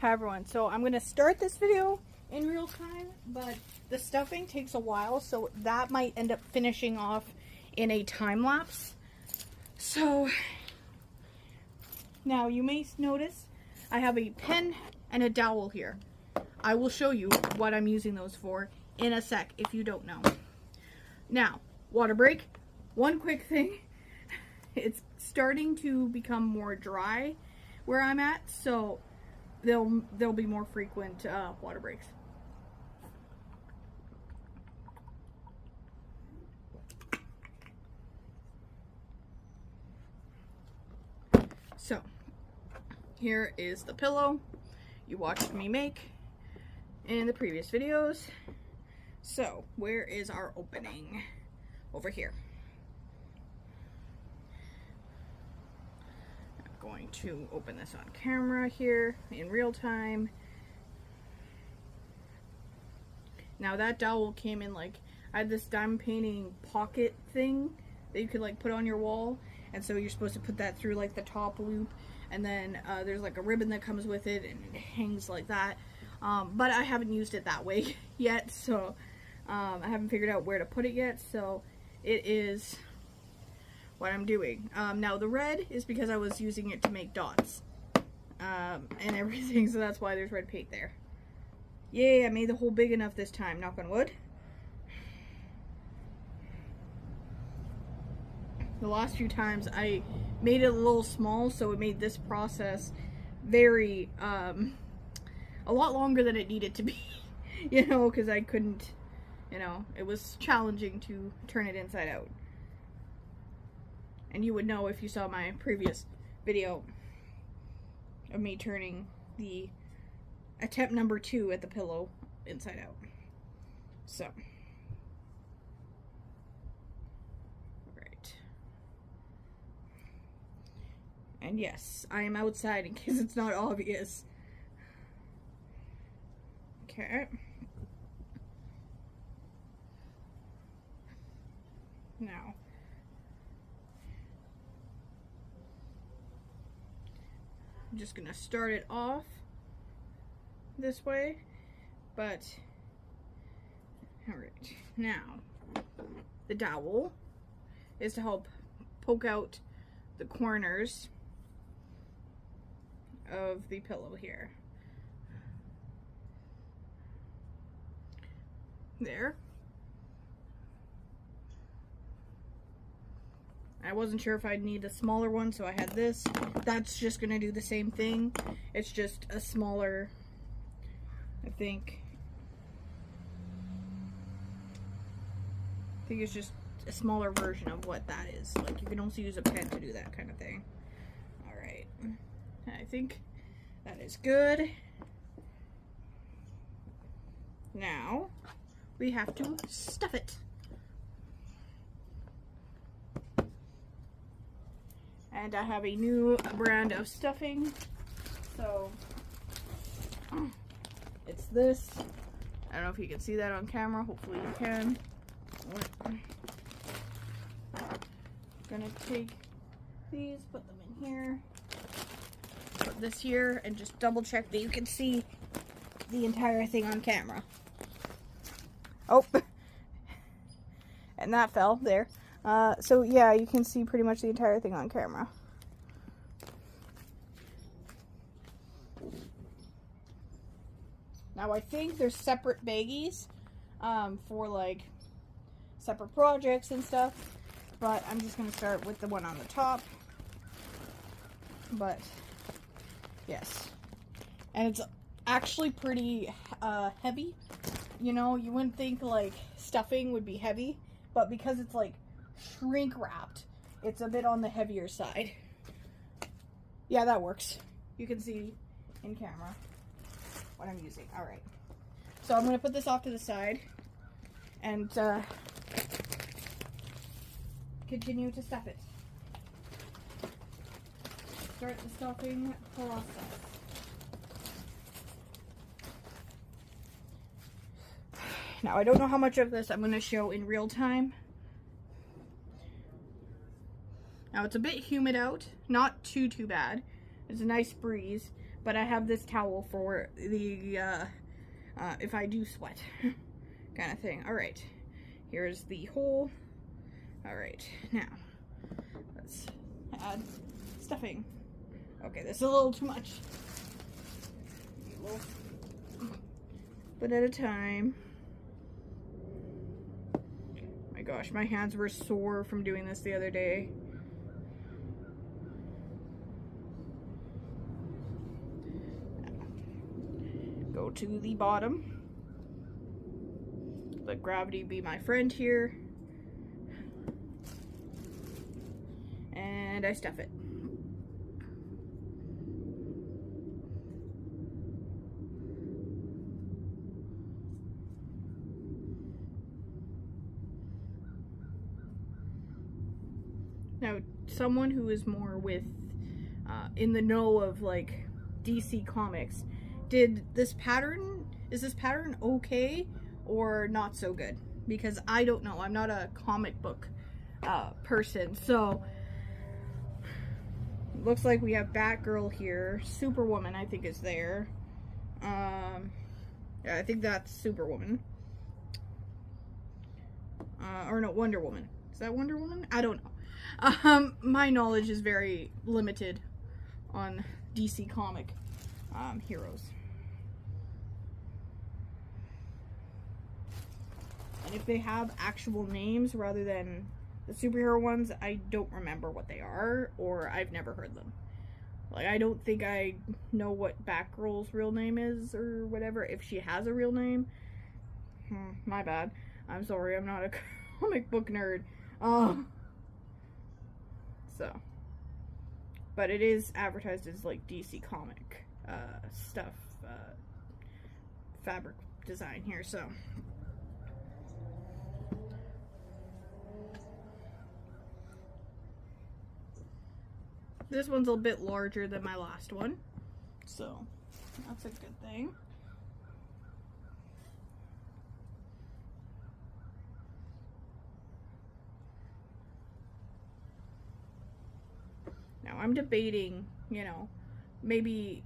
Hi everyone, so I'm going to start this video in real time, but the stuffing takes a while, so that might end up finishing off in a time lapse. So now you may notice I have a pen and a dowel here. I will show you what I'm using those for in a sec if you don't know. Now, water break. One quick thing. It's starting to become more dry where I'm at, so there'll be more frequent water breaks. So here is the pillow you watched me make in the previous videos. So where is our opening? Over here. I'm going to open this on camera here in real time. Now that dowel came in like, I had this diamond painting pocket thing that you could like put on your wall, and so you're supposed to put that through like the top loop, and then there's like a ribbon that comes with it and it hangs like that. But I haven't used it that way yet, so I haven't figured out where to put it yet, so it is what I'm doing. Now the red is because I was using it to make dots and everything, so that's why there's red paint there. Yay, I made the hole big enough this time, knock on wood. The last few times I made it a little small, so it made this process very, a lot longer than it needed to be, you know, because I couldn't, you know, it was challenging to turn it inside out. And you would know if you saw my previous video of me turning the attempt number 2 at the pillow inside out. So. Right. And yes, I am outside in case it's not obvious. Okay. Now. I'm just gonna start it off this way, but all right, now the dowel is to help poke out the corners of the pillow here. There. I wasn't sure if I'd need a smaller one, so I had this. That's just gonna do the same thing. It's just a smaller, I think it's just a smaller version of what that is. Like, you can also use a pen to do that kind of thing. Alright. I think that is good. Now, we have to stuff it. And I have a new brand of stuffing. So, it's this. I don't know if you can see that on camera. Hopefully you can. I'm gonna take these, put them in here, put this here, and just double check that you can see the entire thing on camera. Oh, and that fell there. So yeah, you can see pretty much the entire thing on camera. Now I think there's separate baggies for like separate projects and stuff, but I'm just going to start with the one on the top. But yes, and it's actually pretty heavy. You know, you wouldn't think like stuffing would be heavy, but because it's like shrink wrapped, it's a bit on the heavier side. Yeah, that works. You can see in camera what I'm using. All right, so I'm going to put this off to the side and continue to stuff it. Start the stuffing process. Now, I don't know how much of this I'm going to show in real time. Now, it's a bit humid out. Not too bad. It's a nice breeze. but I have this towel for the, if I do sweat kind of thing. All right, here's the hole. All right, now let's add stuffing. Okay, this is a little too much. A little bit at a time. My gosh, my hands were sore from doing this the other day. Go to the bottom. Let gravity be my friend here. And I stuff it. Now, someone who is more with, in the know of like DC Comics, is this pattern okay or not so good? Because I don't know, I'm not a comic book person, so looks like we have Batgirl here. Superwoman, I think, is there. Yeah, I think that's Superwoman. Or no, Wonder Woman. Is that Wonder Woman? I don't know. My knowledge is very limited on DC comic heroes. And if they have actual names rather than the superhero ones, I don't remember what they are, or I've never heard them. Like, I don't think I know what Batgirl's real name is, or whatever, if she has a real name. My bad. I'm sorry, I'm not a comic book nerd. So. But it is advertised as, like, DC comic stuff, fabric design here, so. This one's a bit larger than my last one, so that's a good thing. Now I'm debating, you know, maybe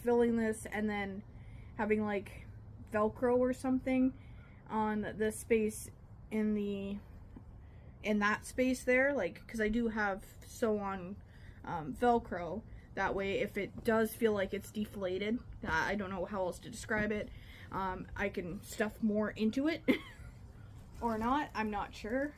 filling this and then having like Velcro or something on the space in that space there, like, because I do have sew on Velcro. That way, if it does feel like it's deflated, I don't know how else to describe it, I can stuff more into it or not. I'm not sure.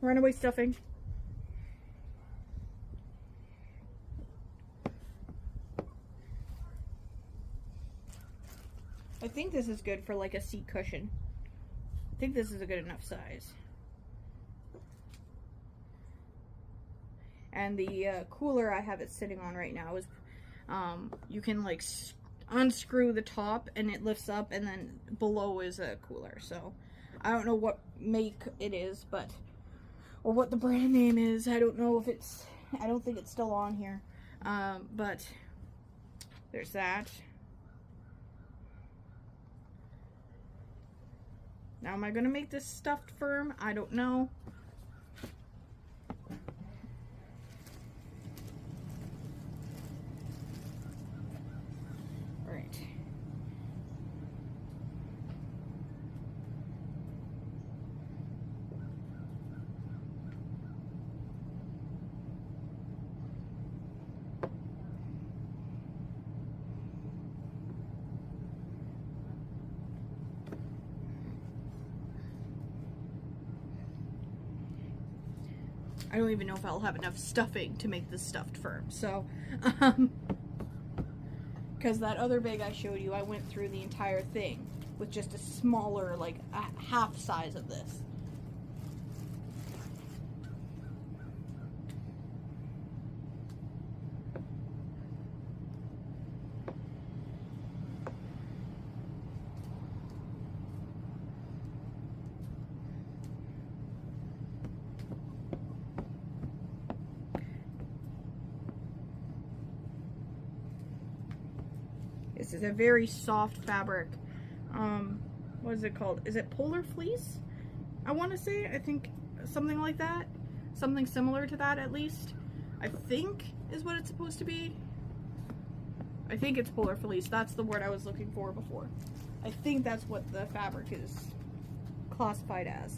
Runaway stuffing. I think this is good for like a seat cushion. I think this is a good enough size. And the cooler I have it sitting on right now is, you can like unscrew the top and it lifts up, and then below is a cooler. So I don't know what make it is, but, or what the brand name is. I don't know if it's, I don't think it's still on here. But there's that. Now, am I going to make this stuffed firm? I don't know. All right. I don't even know if I'll have enough stuffing to make this stuffed firm. So, because that other bag I showed you, I went through the entire thing with just a smaller, like a half size of this. This is a very soft fabric. What is it called? Is it Polar Fleece? I want to say. I think something like that. Something similar to that, at least. I think is what it's supposed to be. I think it's polar fleece. That's the word I was looking for before. I think that's what the fabric is classified as.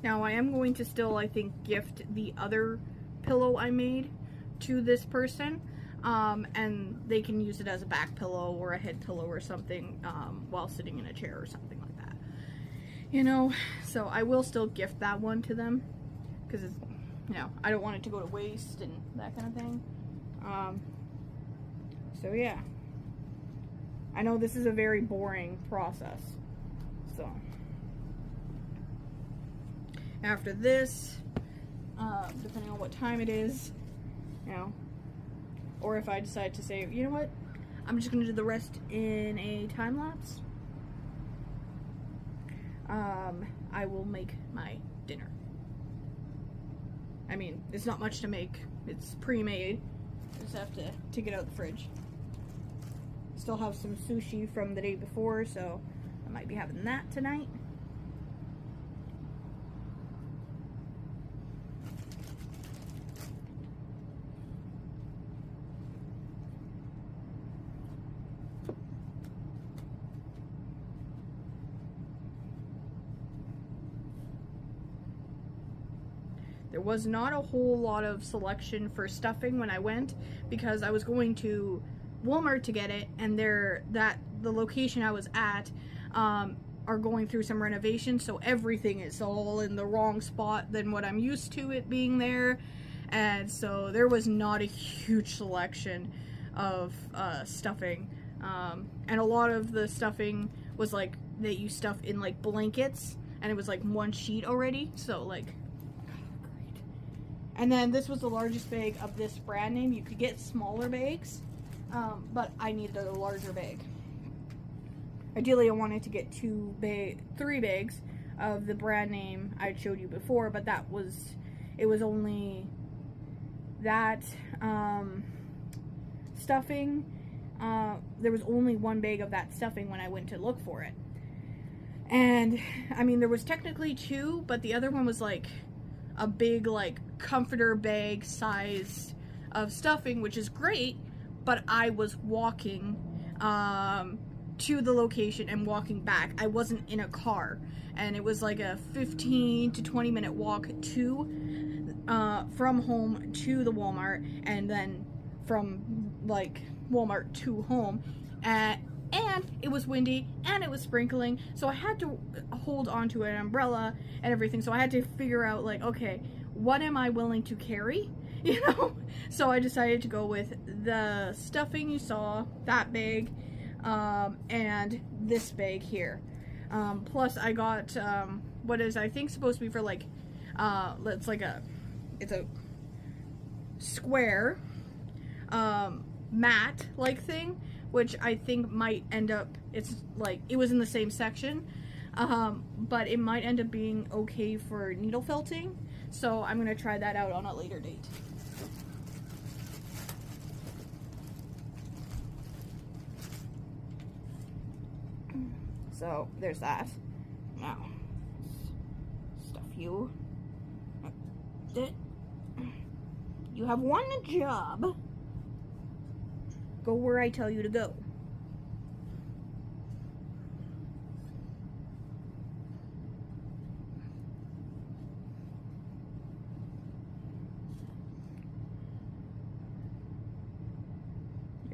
Now I am going to still, I think, gift the other pillow I made to this person, and they can use it as a back pillow or a head pillow or something while sitting in a chair or something like that. You know, so I will still gift that one to them because it's, you know, I don't want it to go to waste and that kind of thing. So yeah, I know this is a very boring process, so. After this, depending on what time it is, you know, or if I decide to say, you know what, I'm just going to do the rest in a time lapse, I will make my dinner. I mean, it's not much to make. It's pre-made. I just have to take it out of the fridge. Still have some sushi from the day before, so I might be having that tonight. There was not a whole lot of selection for stuffing when I went because I was going to Walmart to get it, and the location I was at are going through some renovations, so everything is all in the wrong spot than what I'm used to it being there, and so there was not a huge selection of stuffing, and a lot of the stuffing was like that you stuff in like blankets, and it was like one sheet already, so like. And then this was the largest bag of this brand name. You could get smaller bags, but I needed a larger bag. Ideally, I wanted to get 3 bags of the brand name I showed you before, but it was only that stuffing. There was only 1 bag of that stuffing when I went to look for it. And, I mean, there was technically 2, but the other one was like a big like comforter bag size of stuffing, which is great, but I was walking to the location and walking back. I wasn't in a car, and it was like a 15 to 20 minute walk to from home to the Walmart, and then from like Walmart to home, and it was windy and it was sprinkling, so I had to hold onto an umbrella and everything, so I had to figure out like, okay, what am I willing to carry, you know? So I decided to go with the stuffing you saw, that bag, and this bag here. Plus I got what is I think supposed to be for like it's a square mat like thing, which I think might end up, it's like, it was in the same section, but it might end up being okay for needle felting, so I'm going to try that out on a later date. So, there's that. Now, stuff you. You have one job. Go where I tell you to go.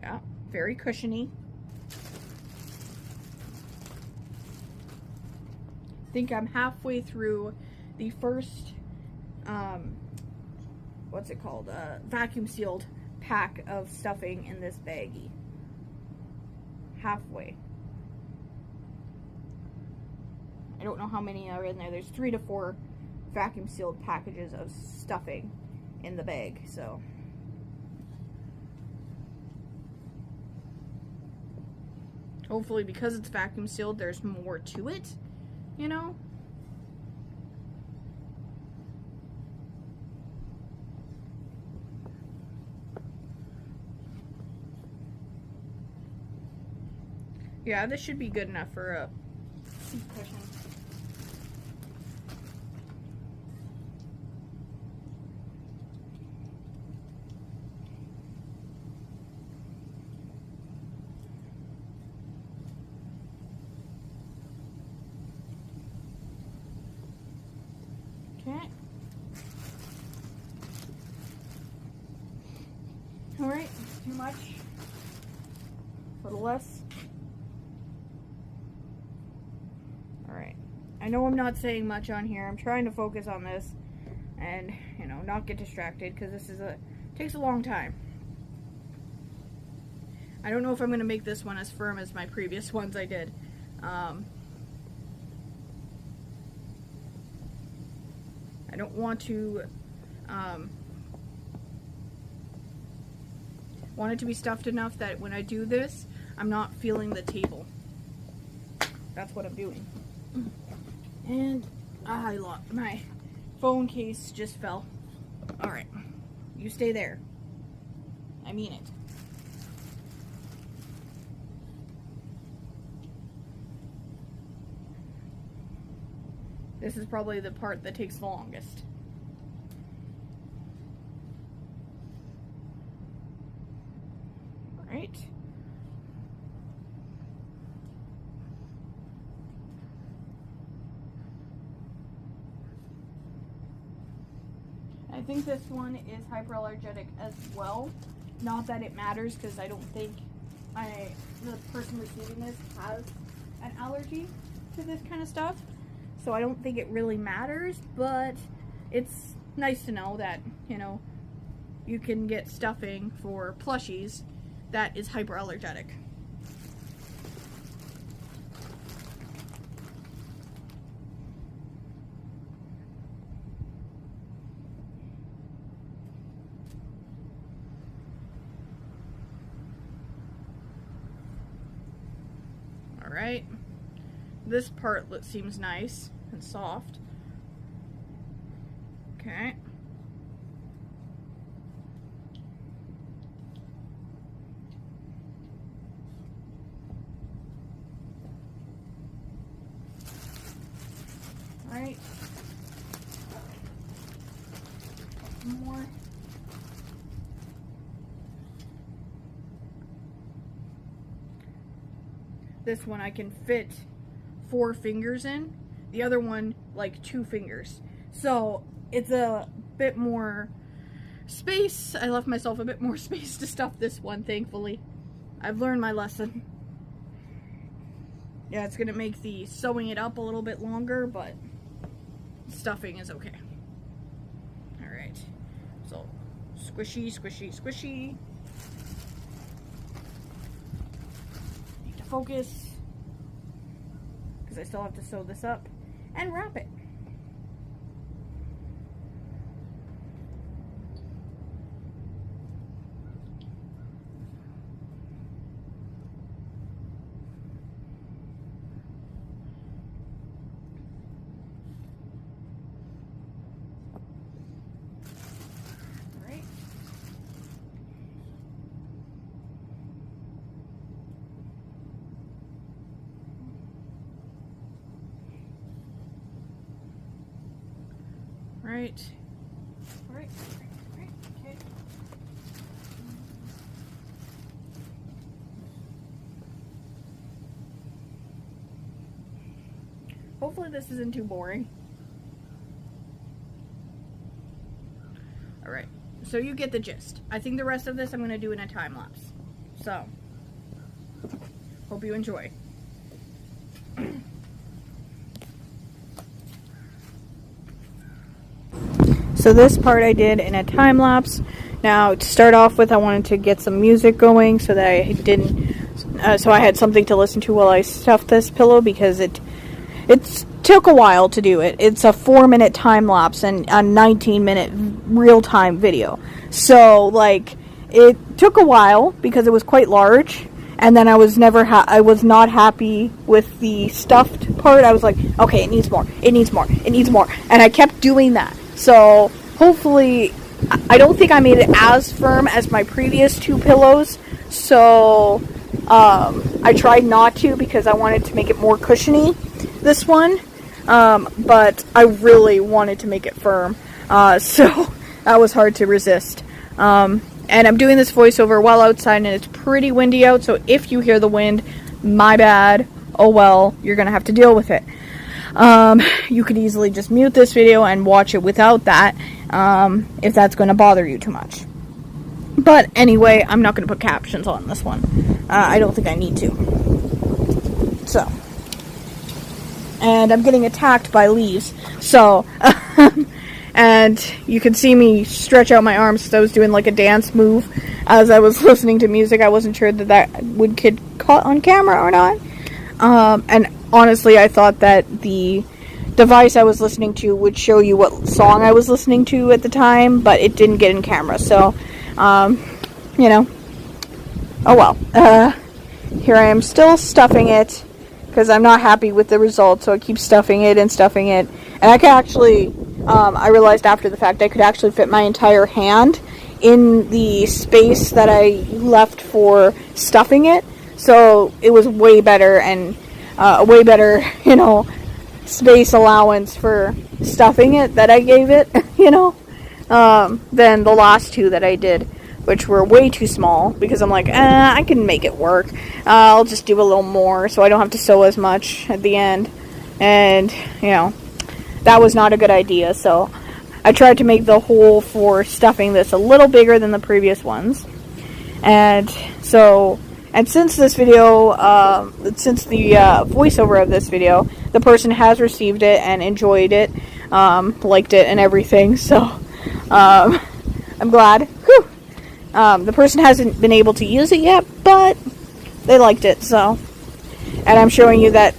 Yeah, very cushiony. I think I'm halfway through the first, what's it called? Vacuum sealed pack of stuffing in this baggie. Halfway. I don't know how many are in there. There's 3 to 4 vacuum sealed packages of stuffing in the bag, so. Hopefully, because it's vacuum sealed, there's more to it, you know? Yeah, this should be good enough for a seat cushion. Okay. Alright, too much. A little less. Alright. I know I'm not saying much on here. I'm trying to focus on this and, you know, not get distracted because this is takes a long time. I don't know if I'm going to make this one as firm as my previous ones I did. I don't want to want it to be stuffed enough that when I do this, I'm not feeling the table. That's what I'm doing. And my phone case just fell. Alright, you stay there. I mean it. This is probably the part that takes the longest. Right. I think this one is hyperallergenic as well. Not that it matters, because I don't think the person receiving this has an allergy to this kind of stuff. So I don't think it really matters, but it's nice to know that, you know, you can get stuffing for plushies that is hyperallergenic. Alright, this part seems nice and soft. Okay. Alright. More. This one I can fit 4 fingers in. The other one, like 2 fingers. So it's a bit more space. I left myself a bit more space to stuff this one, thankfully. I've learned my lesson. Yeah, it's gonna make the sewing it up a little bit longer, but stuffing is okay. Alright. So squishy, squishy, squishy. Need to focus. I still have to sew this up and wrap it. All right. Right. Right. Right. Okay. Hopefully this isn't too boring. Alright, so you get the gist. I think the rest of this I'm going to do in a time lapse. So, hope you enjoy. So this part I did in a time lapse. Now to start off with, I wanted to get some music going so that I didn't, so I had something to listen to while I stuffed this pillow, because it took a while to do it. It's a 4-minute time lapse and a 19-minute real-time video. So like it took a while because it was quite large, and then I was not happy with the stuffed part. I was like, okay, it needs more, it needs more, it needs more, and I kept doing that. So hopefully, I don't think I made it as firm as my previous 2 pillows, so I tried not to because I wanted to make it more cushiony, this one, but I really wanted to make it firm, so that was hard to resist. And I'm doing this voiceover while outside, and it's pretty windy out, so if you hear the wind, my bad. Oh well, you're gonna have to deal with it. You could easily just mute this video and watch it without that, if that's gonna bother you too much. But anyway, I'm not gonna put captions on this one. I don't think I need to. So. And I'm getting attacked by leaves, so... And you can see me stretch out my arms because I was doing like a dance move as I was listening to music. I wasn't sure that would get caught on camera or not. And honestly, I thought that the device I was listening to would show you what song I was listening to at the time, but it didn't get in camera. So, you know, oh well. Here I am still stuffing it because I'm not happy with the result, so I keep stuffing it and stuffing it. And I can actually... I realized after the fact I could actually fit my entire hand in the space that I left for stuffing it. So it was way better, and a way better, you know, space allowance for stuffing it that I gave it, you know, than the last 2 that I did, which were way too small, because I'm like, I can make it work. I'll just do a little more so I don't have to sew as much at the end. And, you know, that was not a good idea, so I tried to make the hole for stuffing this a little bigger than the previous ones. And so, and since this video, since the voiceover of this video, the person has received it and enjoyed it, liked it and everything, so I'm glad. Whew. The person hasn't been able to use it yet, but they liked it, so. And I'm showing you that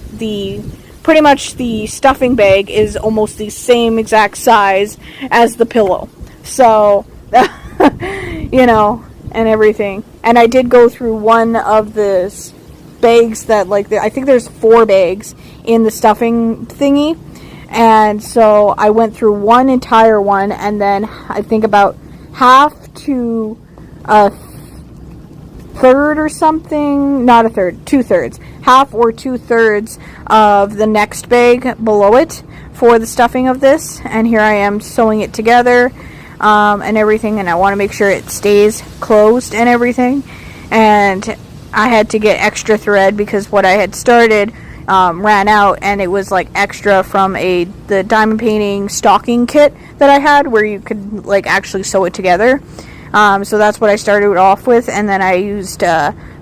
pretty much the stuffing bag is almost the same exact size as the pillow. So, you know, and everything. And I did go through one of the bags that, like, I think there's 4 bags in the stuffing thingy. And so I went through one entire one, and then I think about half to a third or something, not a third, 2/3, half or 2/3 of the next bag below it for the stuffing of this. And here I am sewing it together and everything, and I want to make sure it stays closed and everything. And I had to get extra thread because what I had started ran out, and it was like extra from the diamond painting stocking kit that I had, where you could like actually sew it together. So that's what I started off with, and then I used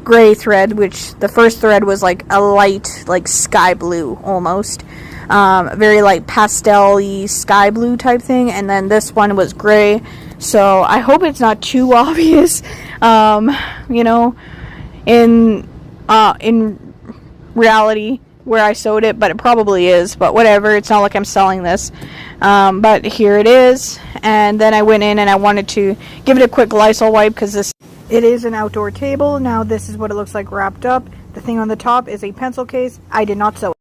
gray thread, which the first thread was like a light, like sky blue almost, very like pastel-y sky blue type thing, and then this one was gray. So I hope it's not too obvious, you know, in reality where I sewed it, but it probably is, but whatever, it's not like I'm selling this. But here it is, and then I went in and I wanted to give it a quick Lysol wipe because it is an outdoor table. Now this is what it looks like wrapped up. The thing on the top is a pencil case. I did not sew it.